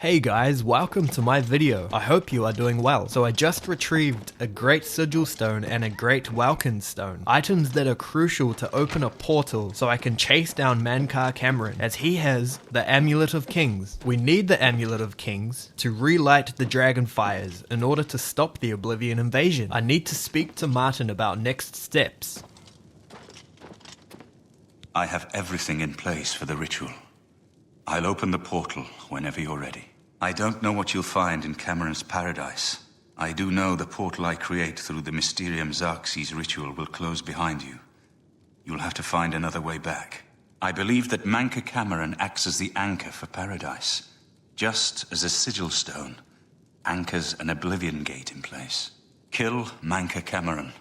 Hey guys, welcome to my video. I hope you are doing well. So I just retrieved a great sigil stone and a great welkin stone. Items that are crucial to open a portal so I can chase down Mankar Cameron, as he has the Amulet of Kings. We need the Amulet of Kings to relight the dragon fires in order to stop the Oblivion invasion. I need to speak to Martin about next steps. I have everything in place for the ritual. I'll open the portal whenever you're ready. I don't know what you'll find in Cameron's paradise. I do know the portal I create through the Mysterium Xarxes ritual will close behind you. You'll have to find another way back. I believe that Mankar Cameron acts as the anchor for paradise, just as a sigil stone anchors an Oblivion gate in place. Kill Mankar Cameron,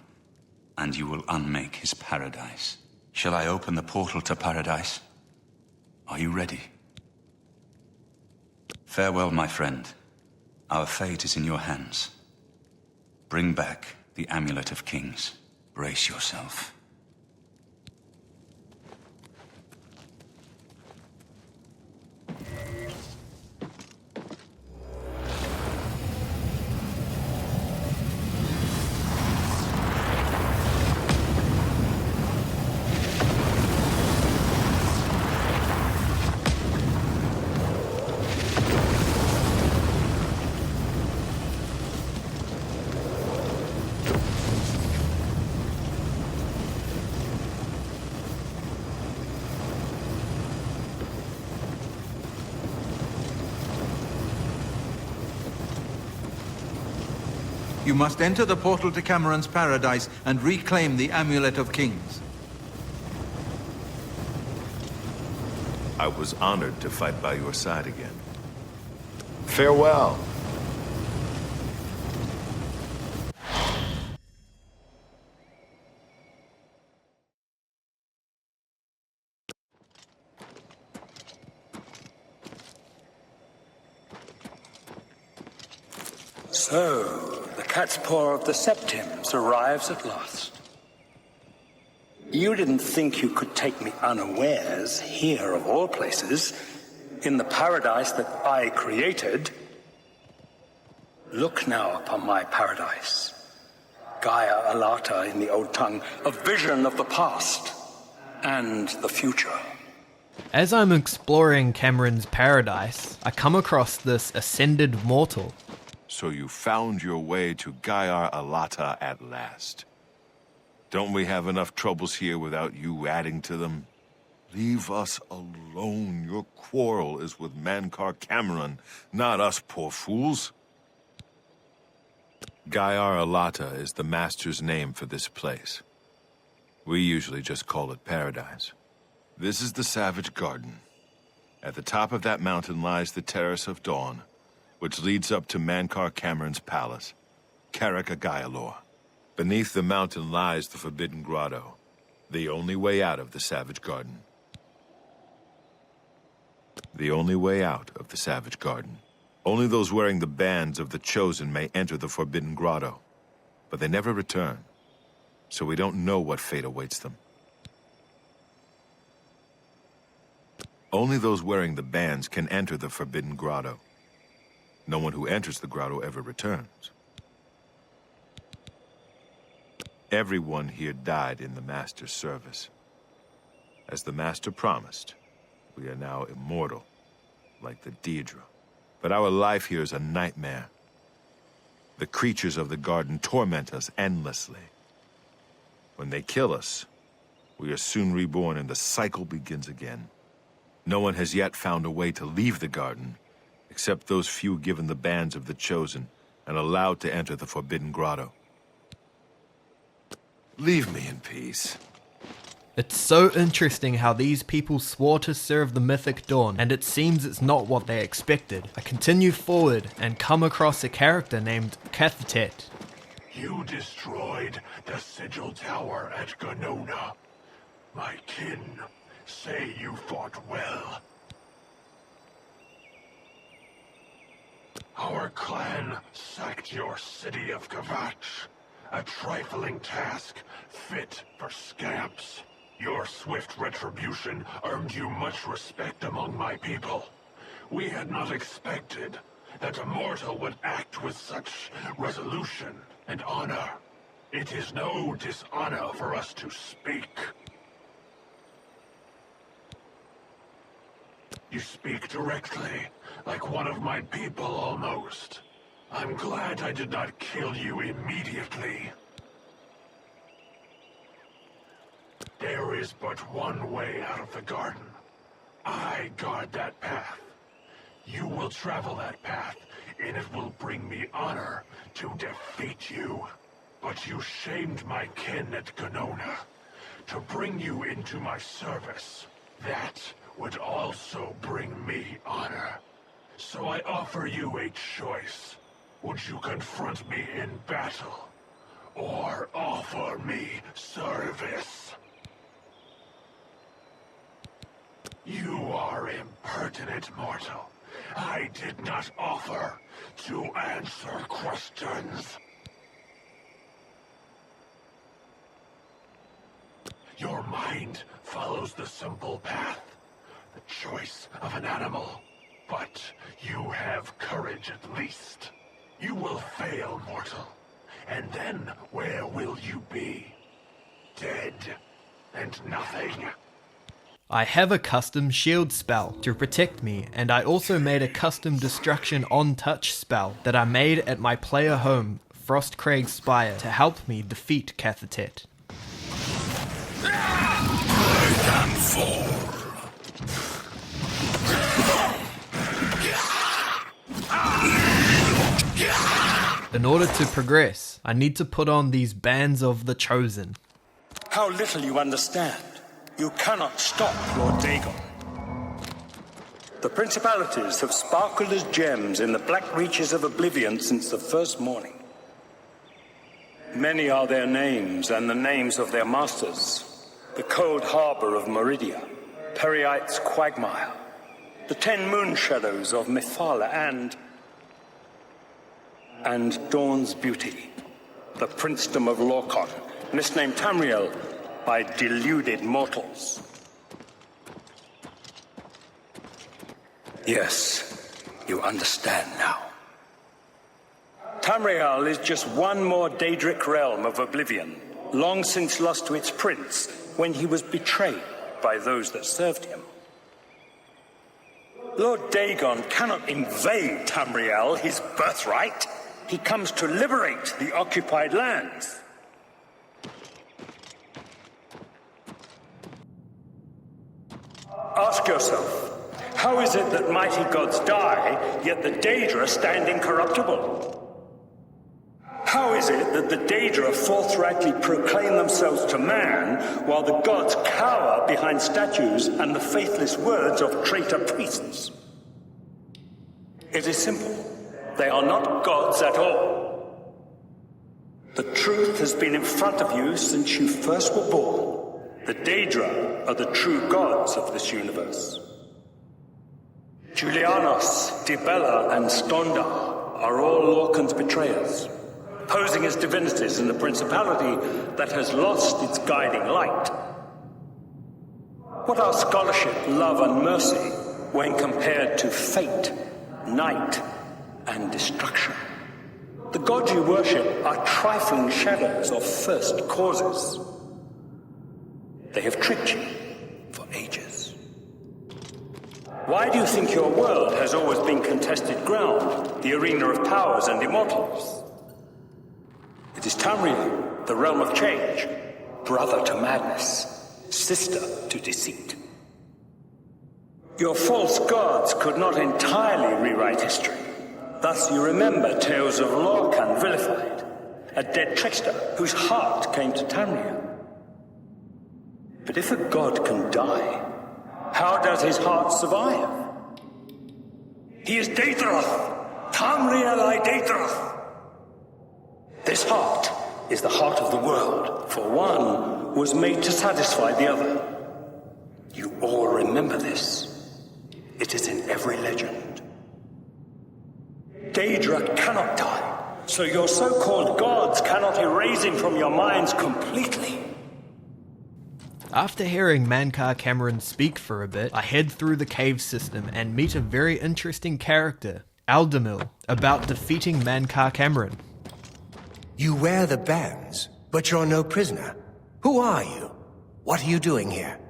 and you will unmake his paradise. Shall I open the portal to paradise? Are you ready? Farewell, my friend. Our fate is in your hands. Bring back the Amulet of Kings. Brace yourself. You must enter the portal to Cameron's paradise and reclaim the Amulet of Kings. I was honored to fight by your side again. Farewell. So, the cat's paw of the Septims arrives at last. You didn't think you could take me unawares here, of all places, in the paradise that I created. Look now upon my paradise. Gaia Alata in the old tongue, a vision of the past and the future. As I'm exploring Cameron's paradise, I come across this ascended mortal. So you found your way to Gaia Alata at last. Don't we have enough troubles here without you adding to them? Leave us alone. Your quarrel is with Mankar Cameron, not us poor fools. Gaia Alata is the Master's name for this place. We usually just call it Paradise. This is the Savage Garden. At the top of that mountain lies the Terrace of Dawn, which leads up to Mankar Cameron's palace, Karakagaialor. Beneath the mountain lies the Forbidden Grotto, the only way out of the Savage Garden. The only way out of the Savage Garden. Only those wearing the bands of the Chosen may enter the Forbidden Grotto, but they never return, so we don't know what fate awaits them. Only those wearing the bands can enter the Forbidden Grotto. No one who enters the grotto ever returns. Everyone here died in the Master's service. As the Master promised, we are now immortal, like the Daedra. But our life here is a nightmare. The creatures of the garden torment us endlessly. When they kill us, we are soon reborn and the cycle begins again. No one has yet found a way to leave the garden, except those few given the bands of the Chosen and allowed to enter the Forbidden Grotto. Leave me in peace. It's so interesting how these people swore to serve the Mythic Dawn, and it seems it's not what they expected. I continue forward and come across a character named Cathet. You destroyed the Sigil Tower at Ganona. My kin say you fought well. Our clan sacked your city of Kvatch, a trifling task fit for scamps. Your swift retribution earned you much respect among my people. We had not expected that a mortal would act with such resolution and honor. It is no dishonor for us to speak. You speak directly, like one of my people almost. I'm glad I did not kill you immediately. There is but one way out of the garden. I guard that path. You will travel that path, and it will bring me honor to defeat you. But you shamed my kin at Ganona. To bring you into my service, that would also bring me honor. So I offer you a choice. Would you confront me in battle, or offer me service? You are impertinent, mortal. I did not offer to answer questions. Your mind follows the simple path, the choice of an animal. But you have courage at least. You will fail, mortal. And then where will you be? Dead and nothing. I have a custom shield spell to protect me, and I also made a custom destruction on touch spell that I made at my player home, Frostcraig Spire, to help me defeat Cathatet. I can fall. In order to progress, I need to put on these bands of the Chosen. How little you understand. You cannot stop Lord Dagon. The principalities have sparkled as gems in the black reaches of Oblivion since the first morning. Many are their names and the names of their masters. The cold harbor of Meridia, Periite's quagmire, the 10 moon shadows of Mephala, and Dawn's beauty, the princedom of Lorkhon, misnamed Tamriel by deluded mortals. Yes, you understand now. Tamriel is just one more Daedric realm of Oblivion, long since lost to its prince when he was betrayed by those that served him. Lord Dagon cannot invade Tamriel, his birthright. He comes to liberate the occupied lands. Ask yourself, how is it that mighty gods die, yet the Daedra stand incorruptible? How is it that the Daedra forthrightly proclaim themselves to man, while the gods cower behind statues and the faithless words of traitor priests? It is simple. They are not gods at all. The truth has been in front of you since you first were born. The Daedra are the true gods of this universe. Julianos, Dibella, and Stondar are all Lorkhan's betrayers, posing as divinities in the principality that has lost its guiding light. What are scholarship, love, and mercy when compared to fate, night, and destruction? The gods you worship are trifling shadows of first causes. They have tricked you for ages. Why do you think your world has always been contested ground, the arena of powers and immortals? It is Tamriel, the realm of change, brother to madness, sister to deceit. Your false gods could not entirely rewrite history. Thus you remember tales of Lorkhan vilified, a dead trickster whose heart came to Tamriel. But if a god can die, how does his heart survive? He is Daedroth, Tamriel I Daedroth. This heart is the heart of the world, for one was made to satisfy the other. You all remember this. It is in every legend. Daedra cannot die, so your so-called gods cannot erase him from your minds completely. After hearing Mankar Cameron speak for a bit, I head through the cave system and meet a very interesting character, Aldemil, about defeating Mankar Cameron. You wear the bands, but you're no prisoner. Who are you? What are you doing here?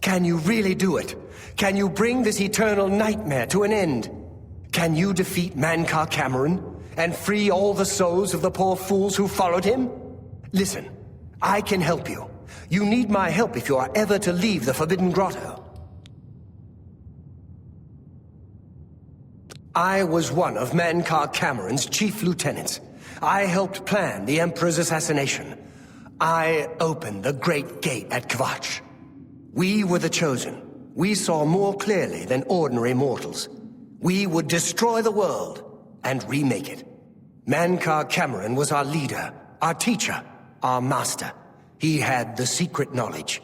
Can you really do it? Can you bring this eternal nightmare to an end? Can you defeat Mankar Cameron and free all the souls of the poor fools who followed him? Listen, I can help you. You need my help if you are ever to leave the Forbidden Grotto. I was one of Mankar Cameron's chief lieutenants. I helped plan the Emperor's assassination. I opened the Great Gate at Kvatch. We were the chosen. We saw more clearly than ordinary mortals. We would destroy the world and remake it. Mankar Cameron was our leader, our teacher, our master. He had the secret knowledge.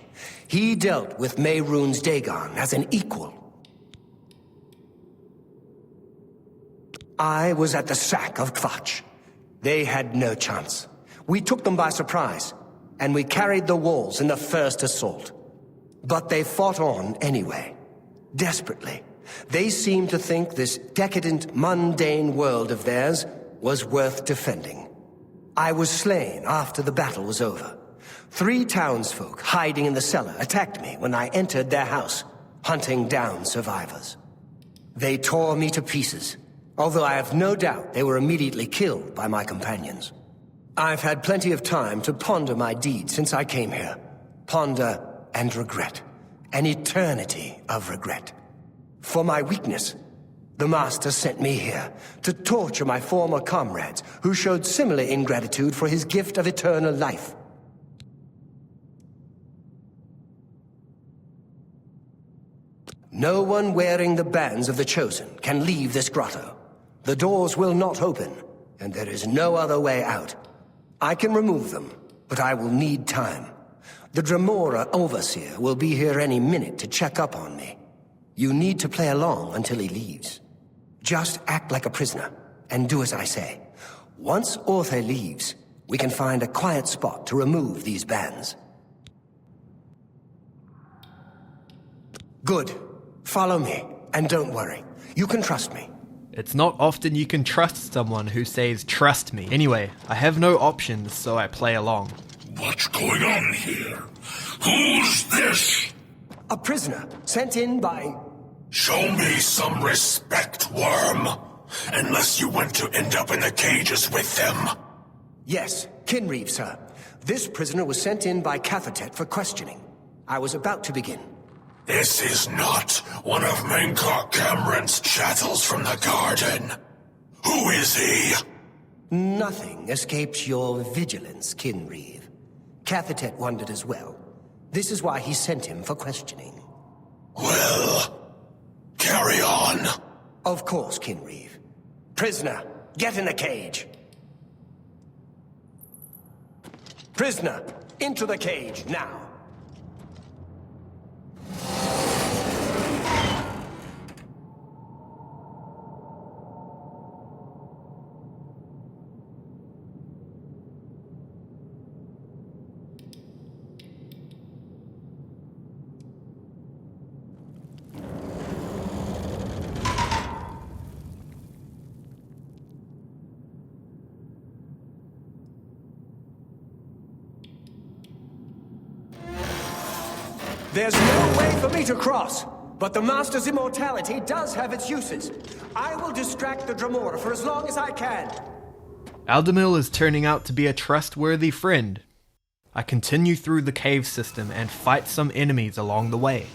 He dealt with Mehrunes Dagon as an equal. I was at the sack of Kvatch. They had no chance. We took them by surprise, and we carried the walls in the first assault. But they fought on anyway, desperately. They seemed to think this decadent, mundane world of theirs was worth defending. I was slain after the battle was over. 3 townsfolk hiding in the cellar attacked me when I entered their house, hunting down survivors. They tore me to pieces, although I have no doubt they were immediately killed by my companions. I've had plenty of time to ponder my deeds since I came here. Ponder and regret. An eternity of regret. For my weakness, the Master sent me here to torture my former comrades who showed similar ingratitude for his gift of eternal life. No one wearing the bands of the Chosen can leave this grotto. The doors will not open, and there is no other way out. I can remove them, but I will need time. The Dremora Overseer will be here any minute to check up on me. You need to play along until he leaves. Just act like a prisoner, and do as I say. Once Orthe leaves, we can find a quiet spot to remove these bands. Good. Follow me, and don't worry. You can trust me. It's not often you can trust someone who says trust me. Anyway, I have no options, so I play along. What's going on here? Who's this? A prisoner, sent in by... Show me some respect, worm. Unless you want to end up in the cages with them. Yes, Kinreeve, sir. This prisoner was sent in by Cathatet for questioning. I was about to begin. This is not one of Mankar Cameron's chattels from the garden. Who is he? Nothing escapes your vigilance, Kinreeve. Cathatet wondered as well. This is why he sent him for questioning. Well, carry on. Of course, Kinreeve. Prisoner, get in the cage. Prisoner, into the cage, now. There's no way for me to cross, but the Master's immortality does have its uses. I will distract the Dremora for as long as I can. Aldemil is turning out to be a trustworthy friend. I continue through the cave system and fight some enemies along the way.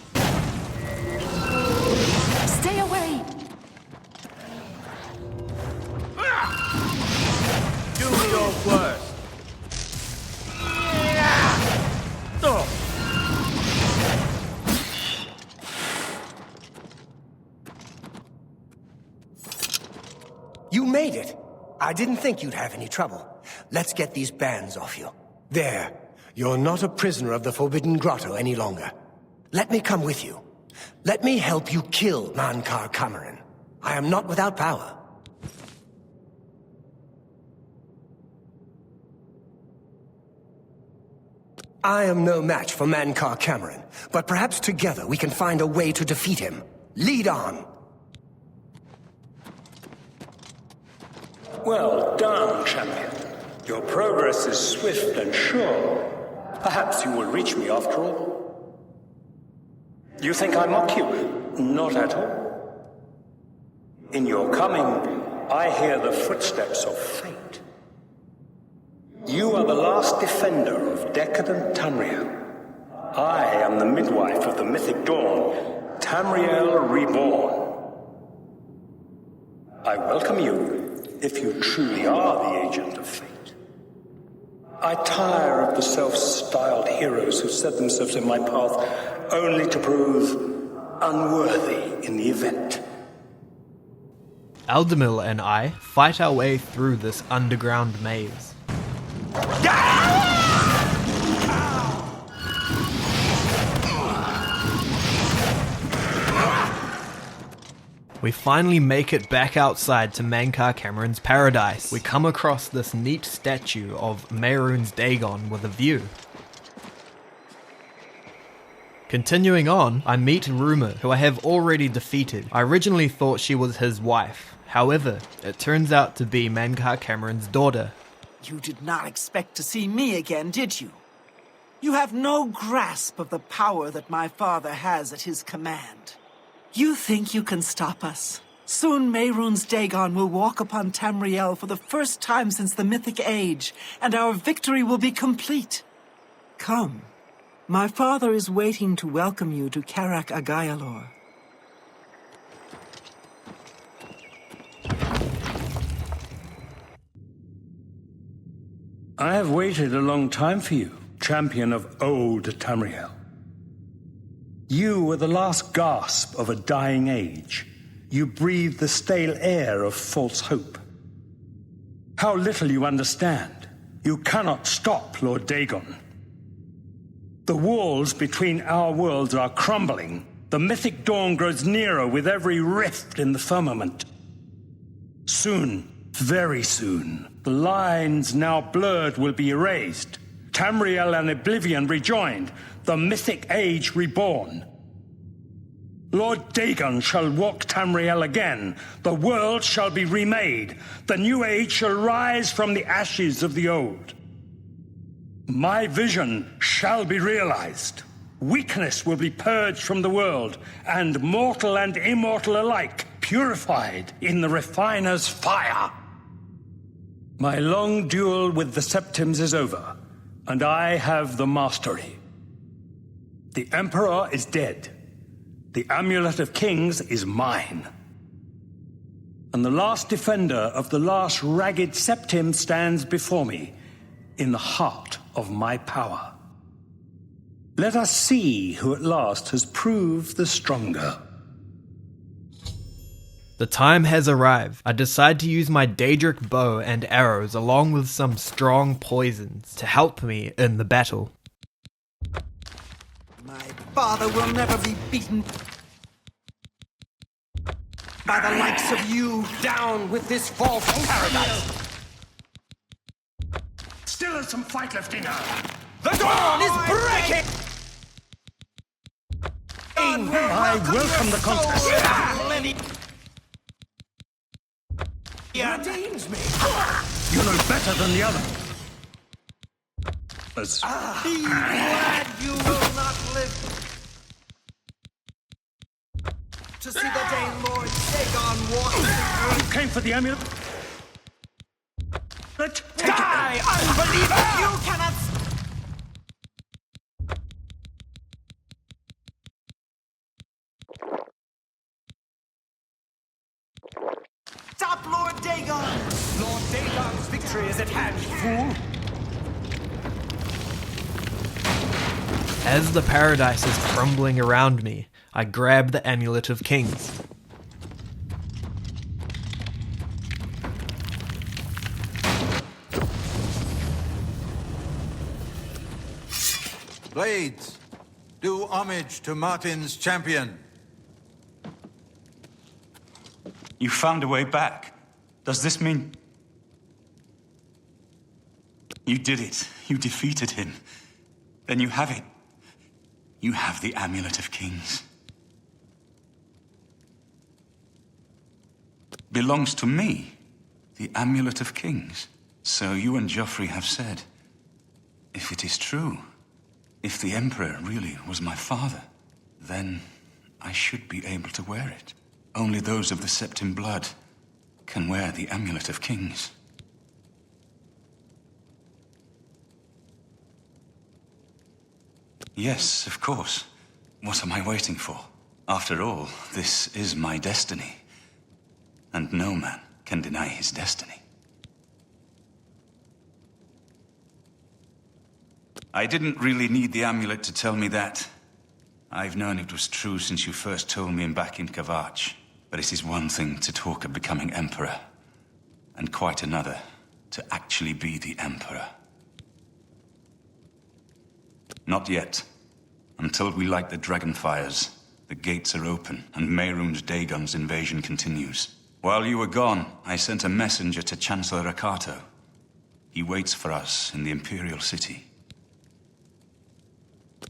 Stay away! Do your worst. You made it. I didn't think you'd have any trouble. Let's get these bands off you. There. You're not a prisoner of the Forbidden Grotto any longer. Let me come with you. Let me help you kill Mankar Cameron. I am not without power. I am no match for Mankar Cameron, but perhaps together we can find a way to defeat him. Lead on! Well done, champion. Your progress is swift and sure. Perhaps you will reach me after all. You think I mock you? Not at all. In your coming, I hear the footsteps of fate. You are the last defender of decadent Tamriel. I am the midwife of the mythic dawn, Tamriel reborn. I welcome you, if you truly are the agent of fate. I tire of the self-styled heroes who set themselves in my path only to prove unworthy in the event. Aldemir and I fight our way through this underground maze. We finally make it back outside to Mankar Cameron's paradise. We come across this neat statue of Mehrunes Dagon with a view. Continuing on, I meet Rumor, who I have already defeated. I originally thought she was his wife. However, it turns out to be Mankar Cameron's daughter. You did not expect to see me again, did you? You have no grasp of the power that my father has at his command. You think you can stop us? Soon Mehrunes Dagon will walk upon Tamriel for the first time since the Mythic Age, and our victory will be complete. Come. My father is waiting to welcome you to Karak Agayalor. I have waited a long time for you, champion of old Tamriel. You were the last gasp of a dying age. You breathed the stale air of false hope. How little you understand. You cannot stop Lord Dagon. The walls between our worlds are crumbling. The mythic dawn grows nearer with every rift in the firmament. Soon, very soon, the lines now blurred will be erased. Tamriel and Oblivion rejoined, the mythic age reborn. Lord Dagon shall walk Tamriel again. The world shall be remade. The new age shall rise from the ashes of the old. My vision shall be realized. Weakness will be purged from the world, and mortal and immortal alike purified in the refiner's fire. My long duel with the Septims is over, and I have the mastery. The Emperor is dead. The Amulet of Kings is mine. And the last defender of the last ragged Septim stands before me, in the heart of my power. Let us see who at last has proved the stronger. The time has arrived. I decide to use my Daedric bow and arrows along with some strong poisons to help me in the battle. My father will never be beaten by the likes of you. Down with this false paradise! Still is some fight left in her. The dawn is breaking! I welcome the contest. Redeems me! You know better than the other. Be glad you will not live to see the day Lord Dagon walks the earth. You came for the amulet? Take Die, unbeliever! You cannot stop Lord Dagon! Lord Dagon's victory is at hand, fool! As the paradise is crumbling around me, I grab the Amulet of Kings. Blades, do homage to Martin's champion. You found a way back. Does this mean... You did it. You defeated him. Then you have it. You have the Amulet of Kings. Belongs to me, the Amulet of Kings. So you and Joffrey have said, if it is true, if the Emperor really was my father, then I should be able to wear it. Only those of the Septim blood can wear the Amulet of Kings. Yes, of course. What am I waiting for? After all, this is my destiny. And no man can deny his destiny. I didn't really need the amulet to tell me that. I've known it was true since you first told me back in Kvatch. But it is one thing to talk of becoming Emperor, and quite another to actually be the Emperor. Not yet. Until we light the Dragonfires, the gates are open, and Mehrunes Dagon's invasion continues. While you were gone, I sent a messenger to Chancellor Akato. He waits for us in the Imperial City.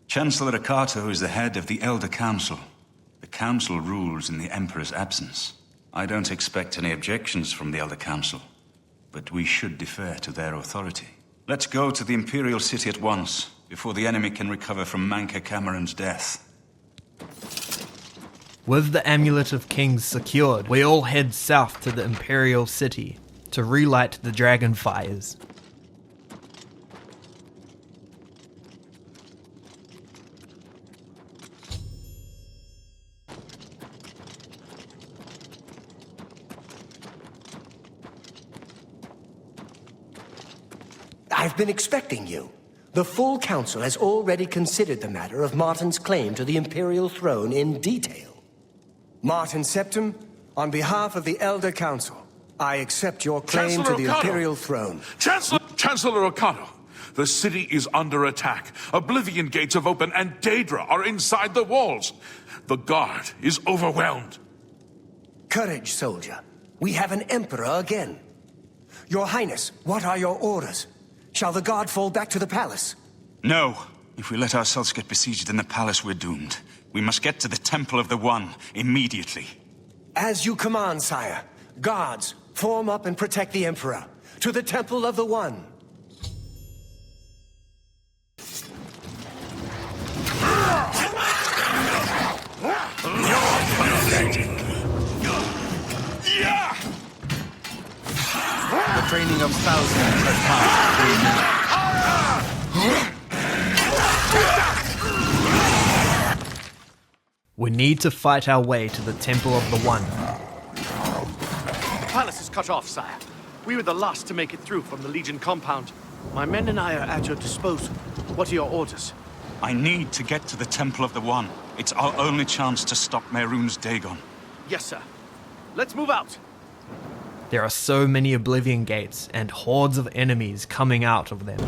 Chancellor Akato is the head of the Elder Council. The Council rules in the Emperor's absence. I don't expect any objections from the Elder Council, but we should defer to their authority. Let's go to the Imperial City at once, before the enemy can recover from Manca Cameron's death. With the Amulet of Kings secured, we all head south to the Imperial City to relight the Dragonfires. I've been expecting you. The full council has already considered the matter of Martin's claim to the Imperial throne in detail. Martin Septim, on behalf of the Elder Council, I accept your claim Chancellor to the Okato! Imperial throne. Chancellor Okato, the city is under attack. Oblivion gates have opened and Daedra are inside the walls. The guard is overwhelmed. Courage, soldier. We have an Emperor again. Your Highness, what are your orders? Shall the guard fall back to the palace? No. If we let ourselves get besieged in the palace, we're doomed. We must get to the Temple of the One, immediately. As you command, sire. Guards, form up and protect the Emperor. To the Temple of the One. The training of thousands has passed. We need to fight our way to the Temple of the One. The palace is cut off, sire. We were the last to make it through from the Legion compound. My men and I are at your disposal. What are your orders? I need to get to the Temple of the One. It's our only chance to stop Mehrunes Dagon. Yes, sir. Let's move out. There are so many Oblivion gates and hordes of enemies coming out of them.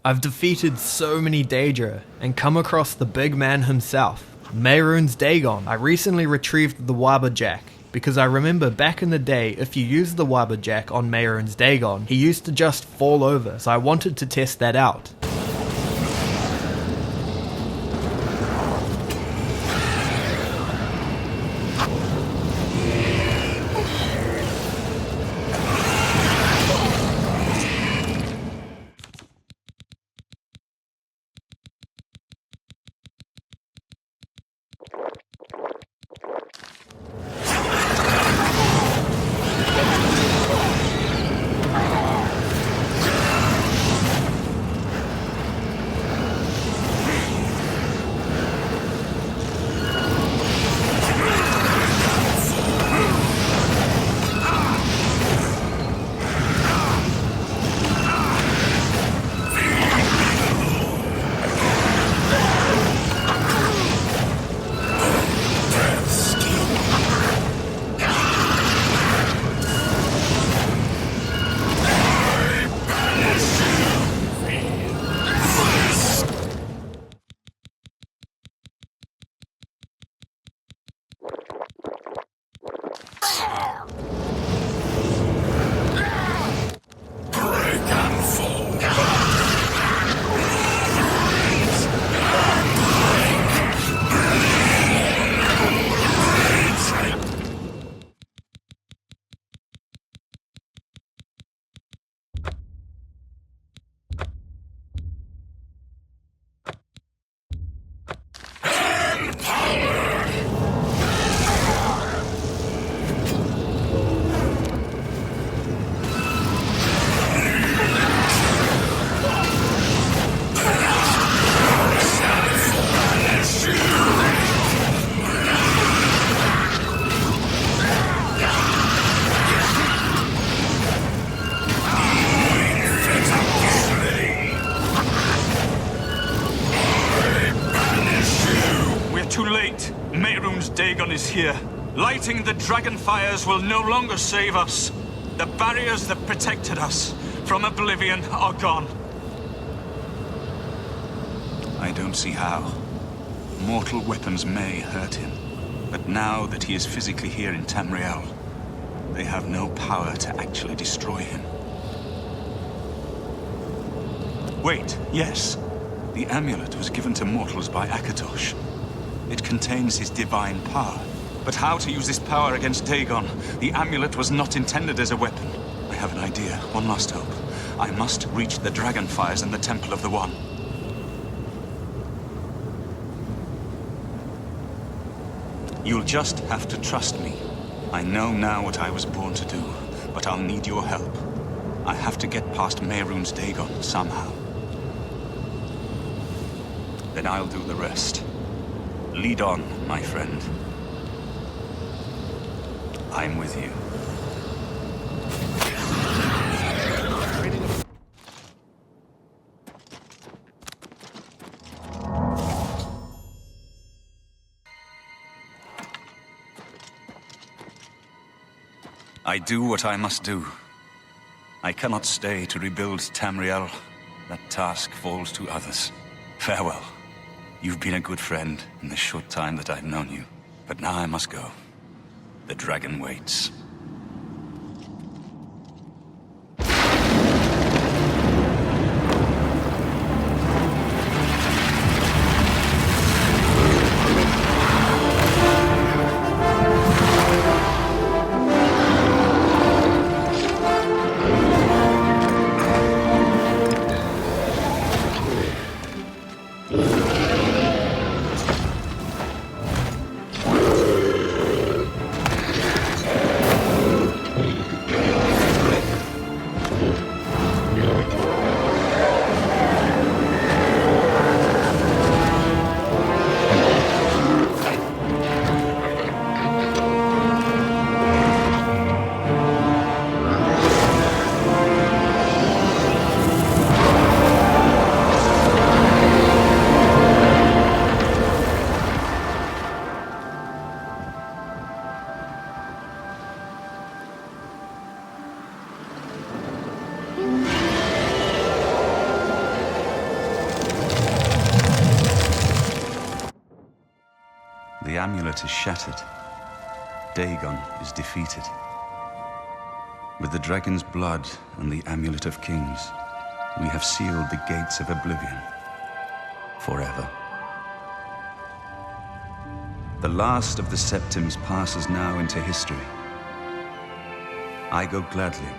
I've defeated so many Daedra and come across the big man himself, Mehrunes Dagon. I recently retrieved the Wabbajack because I remember back in the day if you used the Wabbajack on Mehrunes Dagon, he used to just fall over, so I wanted to test that out. is here. Lighting the dragon fires will no longer save us. The barriers that protected us from oblivion are gone. I don't see how. Mortal weapons may hurt him, but now that he is physically here in Tamriel, they have no power to actually destroy him. Wait, yes. The amulet was given to mortals by Akatosh. It contains his divine power. But how to use this power against Dagon? The amulet was not intended as a weapon. I have an idea. One last hope. I must reach the dragonfires and the Temple of the One. You'll just have to trust me. I know now what I was born to do, but I'll need your help. I have to get past Mehrunes Dagon somehow. Then I'll do the rest. Lead on, my friend. I'm with you. I do what I must do. I cannot stay to rebuild Tamriel. That task falls to others. Farewell. You've been a good friend in the short time that I've known you. But now I must go. The dragon waits. The amulet is shattered. Dagon is defeated. With the dragon's blood and the amulet of kings, we have sealed the gates of oblivion forever. The last of the Septims passes now into history. I go gladly,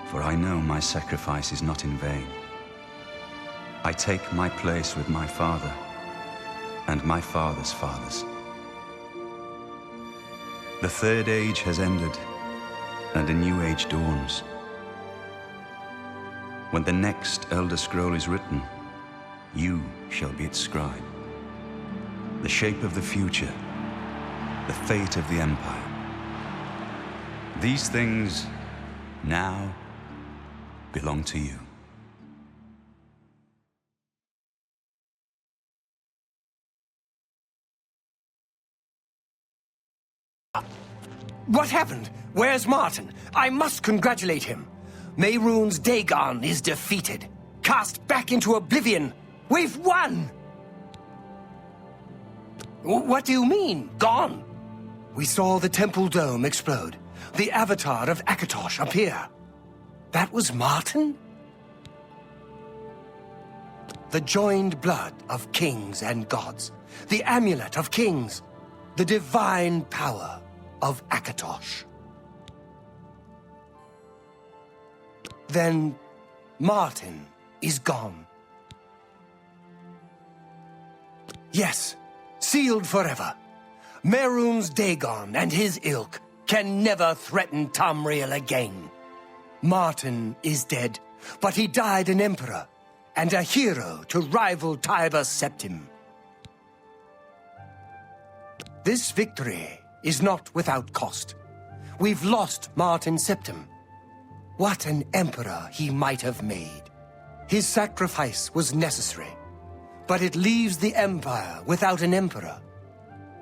for I know my sacrifice is not in vain. I take my place with my father and my father's fathers. The Third Age has ended, and a new age dawns. When the next Elder Scroll is written, you shall be its scribe. The shape of the future, the fate of the Empire. These things now belong to you. What happened? Where's Martin? I must congratulate him. Mehrunes Dagon is defeated. Cast back into oblivion. We've won! What do you mean, gone? We saw the temple dome explode. The avatar of Akatosh appear. That was Martin? The joined blood of kings and gods. The amulet of kings. The divine power of Akatosh. Then Martin is gone. Yes, sealed forever. Mehrunes Dagon and his ilk can never threaten Tamriel again. Martin is dead, but he died an emperor and a hero to rival Tiber Septim. This victory is not without cost. We've lost Martin Septim. What an emperor he might have made. His sacrifice was necessary, but it leaves the Empire without an emperor.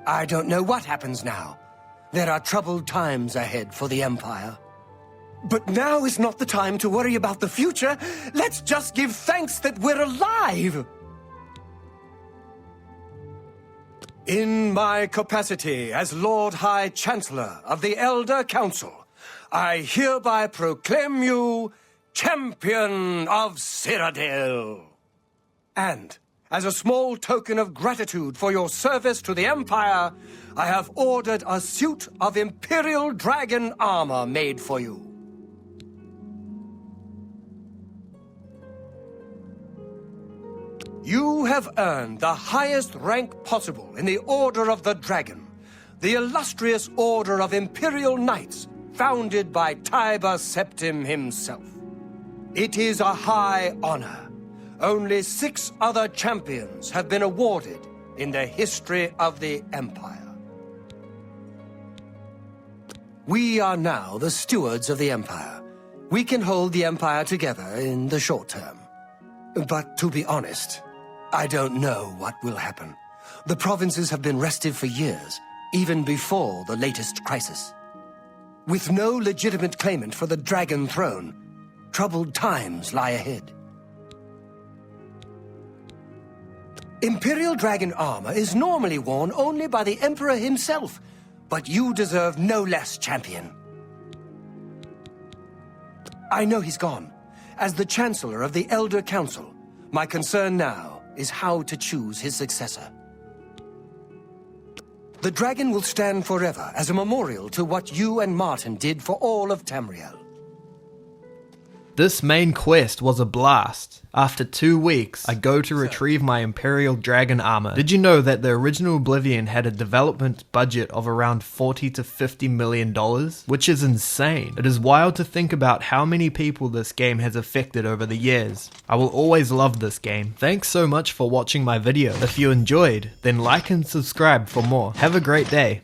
I don't know what happens now. There are troubled times ahead for the Empire. But now is not the time to worry about the future. Let's just give thanks that we're alive! In my capacity as Lord High Chancellor of the Elder Council, I hereby proclaim you Champion of Cyrodiil. And, as a small token of gratitude for your service to the Empire, I have ordered a suit of Imperial Dragon armor made for you. You have earned the highest rank possible in the Order of the Dragon, the illustrious Order of Imperial Knights, founded by Tiber Septim himself. It is a high honor. Only 6 other champions have been awarded in the history of the Empire. We are now the stewards of the Empire. We can hold the Empire together in the short term. But to be honest, I don't know what will happen. The provinces have been restive for years, even before the latest crisis. With no legitimate claimant for the Dragon Throne, troubled times lie ahead. Imperial Dragon armor is normally worn only by the Emperor himself, but you deserve no less, champion. I know he's gone. As the Chancellor of the Elder Council, my concern now is how to choose his successor. The dragon will stand forever as a memorial to what you and Martin did for all of Tamriel. This main quest was a blast. After 2 weeks, I go to retrieve my Imperial Dragon armor. Did you know that the original Oblivion had a development budget of around $40 to $50 million? Which is insane. It is wild to think about how many people this game has affected over the years. I will always love this game. Thanks so much for watching my video. If you enjoyed, then like and subscribe for more. Have a great day.